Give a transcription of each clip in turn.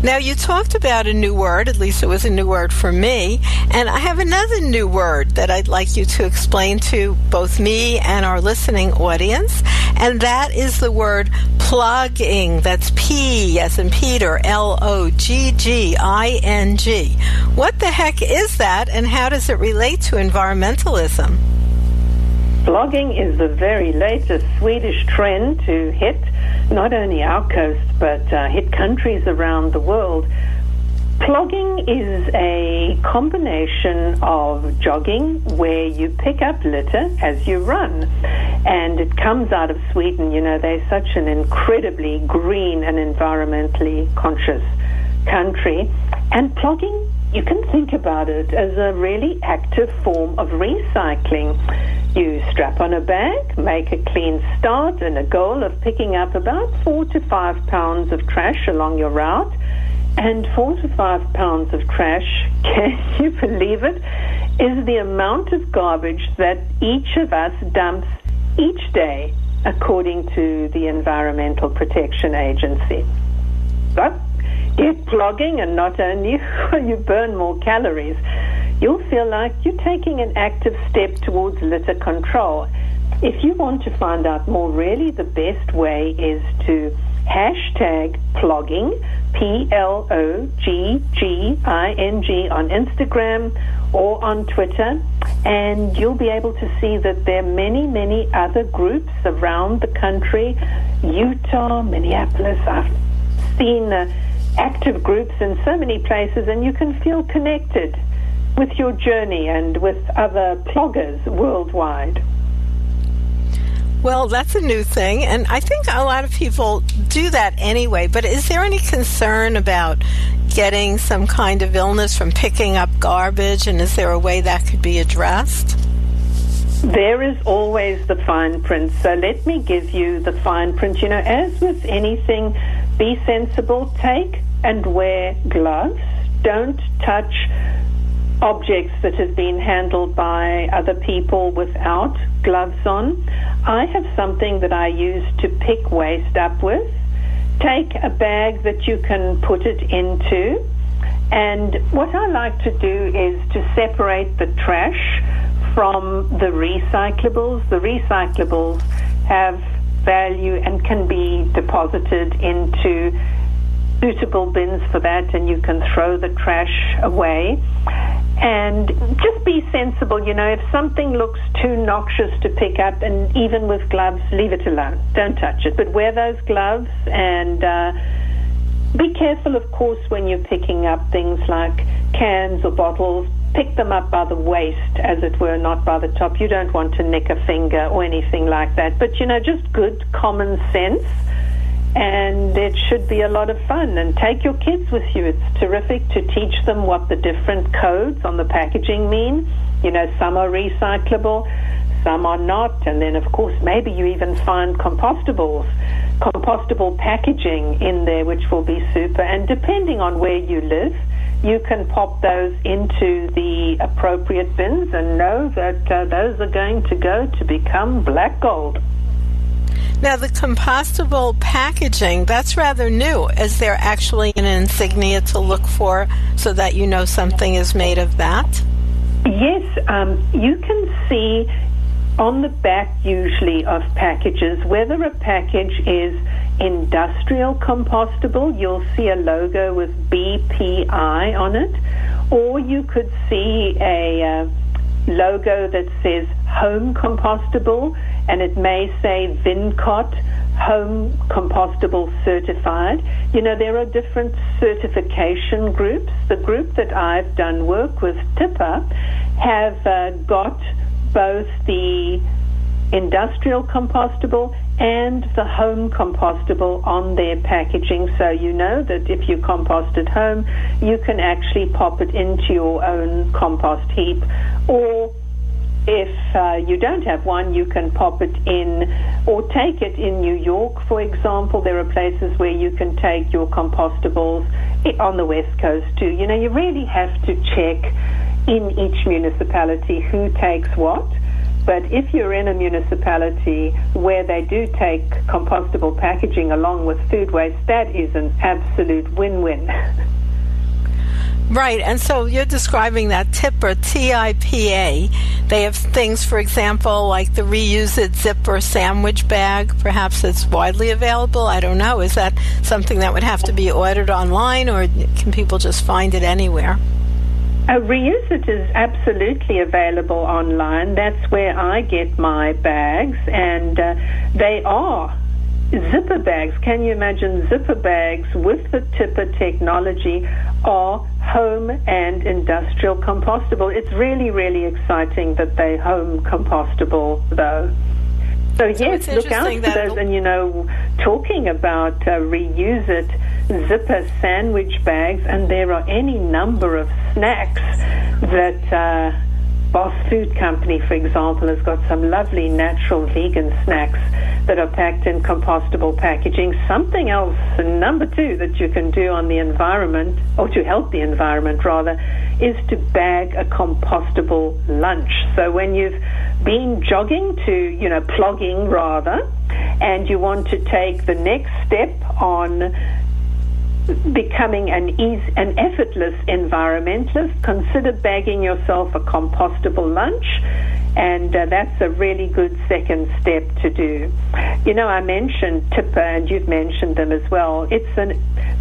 Now, you talked about a new word, at least it was a new word for me, and I have another new word that I'd like you to explain to both me and our listening audience, and that is the word plugging. That's P as in Peter, L-O-G-G-I-N-G. What the heck is that, and how does it relate to environmentalism? Plugging is the very latest Swedish trend to hit not only our coast, but hit countries around the world. Plugging is a combination of jogging where you pick up litter as you run. And it comes out of Sweden. You know, they're such an incredibly green and environmentally conscious country. And plugging, you can think about it as a really active form of recycling. You strap on a bag, make a clean start, and a goal of picking up about 4 to 5 pounds of trash along your route. And 4 to 5 pounds of trash, can you believe it, is the amount of garbage that each of us dumps each day, according to the Environmental Protection Agency. But get plugging, and not only will you burn more calories, you'll feel like you're taking an active step towards litter control. If you want to find out more, really the best way is to hashtag plugging, P-L-O-G-G-I-N-G, on Instagram or on Twitter, and you'll be able to see that there are many, many other groups around the country, Utah, Minneapolis. I've seen active groups in so many places, and you can feel connected with your journey and with other pluggers worldwide. Well, that's a new thing, and I think a lot of people do that anyway, but is there any concern about getting some kind of illness from picking up garbage, and is there a way that could be addressed? There is always the fine print, so let me give you the fine print. You know, as with anything, be sensible, take and wear gloves, don't touch objects that have been handled by other people without gloves on. I have something that I use to pick waste up with. Take a bag that you can put it into, and what I like to do is to separate the trash from the recyclables. The recyclables have value and can be deposited into suitable bins for that, and you can throw the trash away. And just be sensible, you know, if something looks too noxious to pick up, and even with gloves, leave it alone. Don't touch it. But wear those gloves, and be careful, of course, when you're picking up things like cans or bottles. Pick them up by the waist, as it were, not by the top. You don't want to nick a finger or anything like that. But, you know, just good common sense. And it should be a lot of fun. And take your kids with you. It's terrific to teach them what the different codes on the packaging mean. You know, some are recyclable, some are not. And then, of course, maybe you even find compostable packaging in there, which will be super. And depending on where you live, you can pop those into the appropriate bins and know that those are going to go to become black gold. Now, the compostable packaging, that's rather new. Is there actually an insignia to look for so that you know something is made of that? Yes, you can see on the back usually of packages whether a package is industrial compostable. You'll see a logo with BPI on it, or you could see a logo that says home compostable, and it may say VinCot, Home Compostable Certified. You know, there are different certification groups. The group that I've done work with, TIPA, have got both the industrial compostable and the home compostable on their packaging, so you know that if you compost at home, you can actually pop it into your own compost heap, or if you don't have one, you can pop it in or take it in New York, for example. There are places where you can take your compostables on the West Coast too. You know, you really have to check in each municipality who takes what. But if you're in a municipality where they do take compostable packaging along with food waste, that is an absolute win-win. Right, and so you're describing that TIPA, T-I-P-A. They have things, for example, like the Reuse It zipper sandwich bag. Perhaps it's widely available. I don't know. Is that something that would have to be ordered online, or can people just find it anywhere? Reuse It is absolutely available online. That's where I get my bags, and they are zipper bags. Can you imagine zipper bags with the TIPA technology are home and industrial compostable? It's really, really exciting that they're home compostable, though. So yes, look out for those. And, talking about Reuse It zipper sandwich bags, and there are any number of snacks that Boss Food Company, for example, has got some lovely natural vegan snacks that are packed in compostable packaging. Something else, number 2, that you can do on the environment, or to help the environment rather, is to bag a compostable lunch. So when you've been jogging plogging rather, and you want to take the next step on becoming an effortless environmentalist, consider bagging yourself a compostable lunch, and that's a really good second step to do. I mentioned TIPA, and you've mentioned them as well. It's a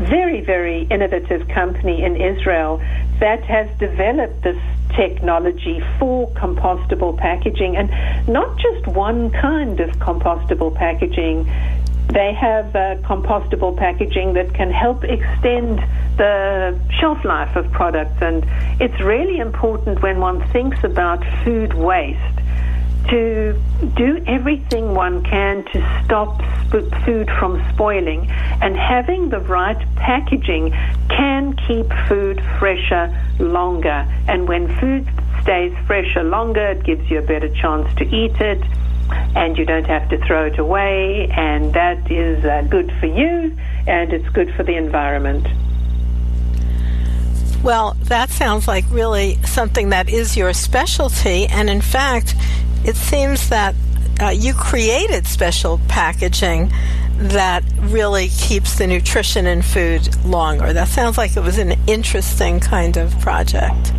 very, very innovative company in Israel that has developed this technology for compostable packaging, and not just one kind of compostable packaging. They have compostable packaging that can help extend the shelf life of products, and it's really important when one thinks about food waste to do everything one can to stop food from spoiling, and having the right packaging can keep food fresher longer. And when food stays fresher longer, it gives you a better chance to eat it, and you don't have to throw it away, and that is good for you, and it's good for the environment. Well, that sounds like really something that is your specialty, and in fact, it seems that you created special packaging that really keeps the nutrition in food longer. That sounds like it was an interesting kind of project.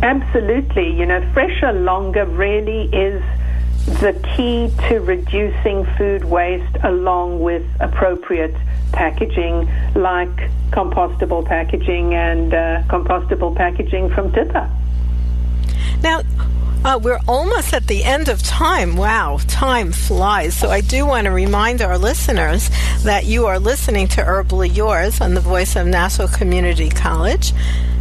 Absolutely. Fresher longer really is the key to reducing food waste, along with appropriate packaging like compostable packaging and compostable packaging from TIPA. Now, we're almost at the end of time. Wow, time flies. So I do want to remind our listeners that you are listening to Herbally Yours on the voice of Nassau Community College.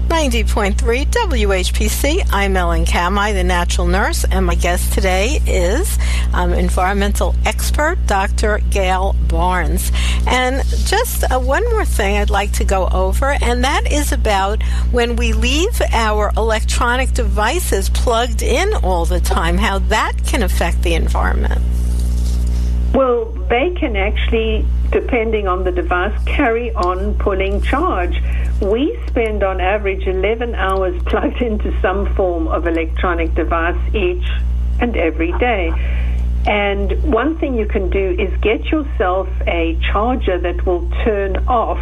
90.3 WHPC. I'm Ellen Kamhi, the natural nurse, and my guest today is environmental expert Dr. Gail Barnes. And just one more thing I'd like to go over, and that is about when we leave our electronic devices plugged in all the time, how that can affect the environment. Well, they can actually, depending on the device, carry on pulling charge. We spend on average 11 hours plugged into some form of electronic device each and every day. And one thing you can do is get yourself a charger that will turn off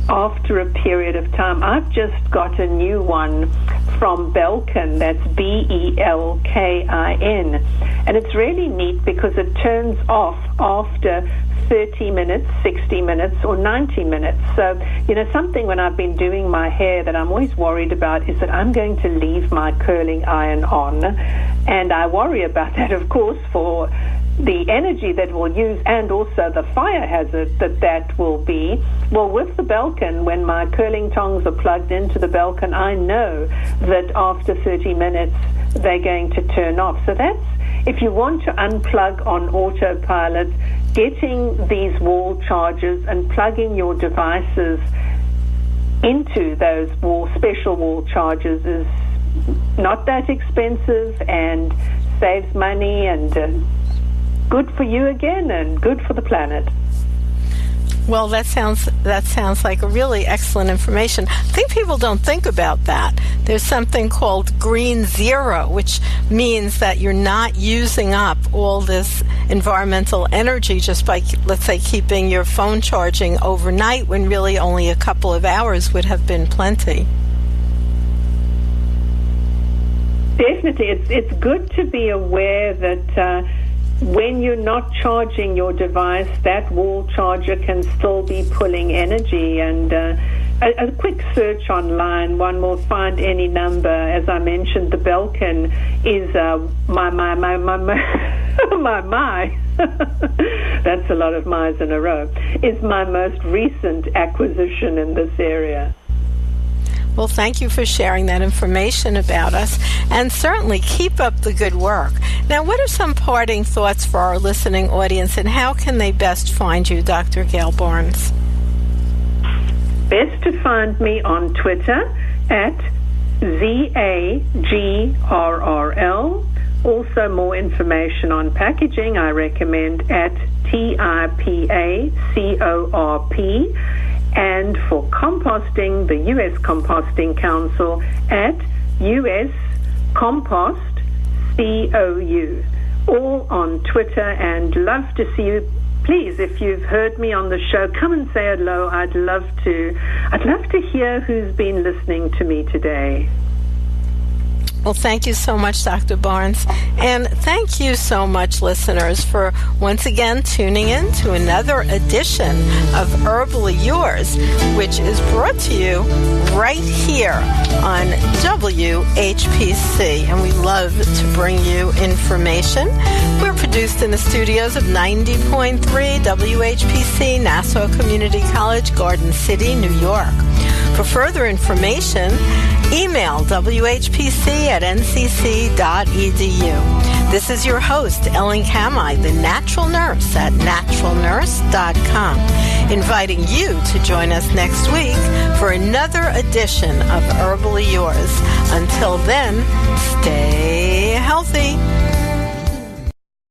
after a period of time. I've just got a new one from Belkin, that's Belkin, and it's really neat because it turns off after 30 minutes, 60 minutes, or 90 minutes. So, something when I've been doing my hair that I'm always worried about is that I'm going to leave my curling iron on, and I worry about that, of course, for the energy that we'll use and also the fire hazard that will be. Well, with the Belkin, when my curling tongs are plugged into the Belkin, I know that after 30 minutes they're going to turn off. So that's, if you want to unplug on autopilot, getting these wall chargers and plugging your devices into those special wall chargers is not that expensive and saves money and good for you again and good for the planet. Well, that sounds like a really excellent information. I think people don't think about that. There's something called green zero, which means that you're not using up all this environmental energy just by, let's say, keeping your phone charging overnight when really only a couple of hours would have been plenty. Definitely. It's good to be aware that when you're not charging your device, that wall charger can still be pulling energy. And a quick search online, one will find any number. As I mentioned, the Belkin is my. That's a lot of my's in a row. Is my most recent acquisition in this area. Well, thank you for sharing that information about us, and certainly keep up the good work. Now, what are some parting thoughts for our listening audience, and how can they best find you, Dr. Gail Barnes? Best to find me on Twitter at ZAGRRL. Also, more information on packaging I recommend at TIPACORP. And for composting, the U.S. Composting Council at US Compost COU. All on Twitter, and love to see you. Please, if you've heard me on the show, come and say hello. I'd love to hear who's been listening to me today. Well, thank you so much, Dr. Barnes. And thank you so much, listeners, for once again tuning in to another edition of Herbally Yours, which is brought to you right here on WHPC. And we love to bring you information. We're produced in the studios of 90.3 WHPC, Nassau Community College, Garden City, New York. For further information, email whpc@ncc.edu. This is your host, Ellen Kamhi, the Natural Nurse at naturalnurse.com, inviting you to join us next week for another edition of Herbally Yours. Until then, stay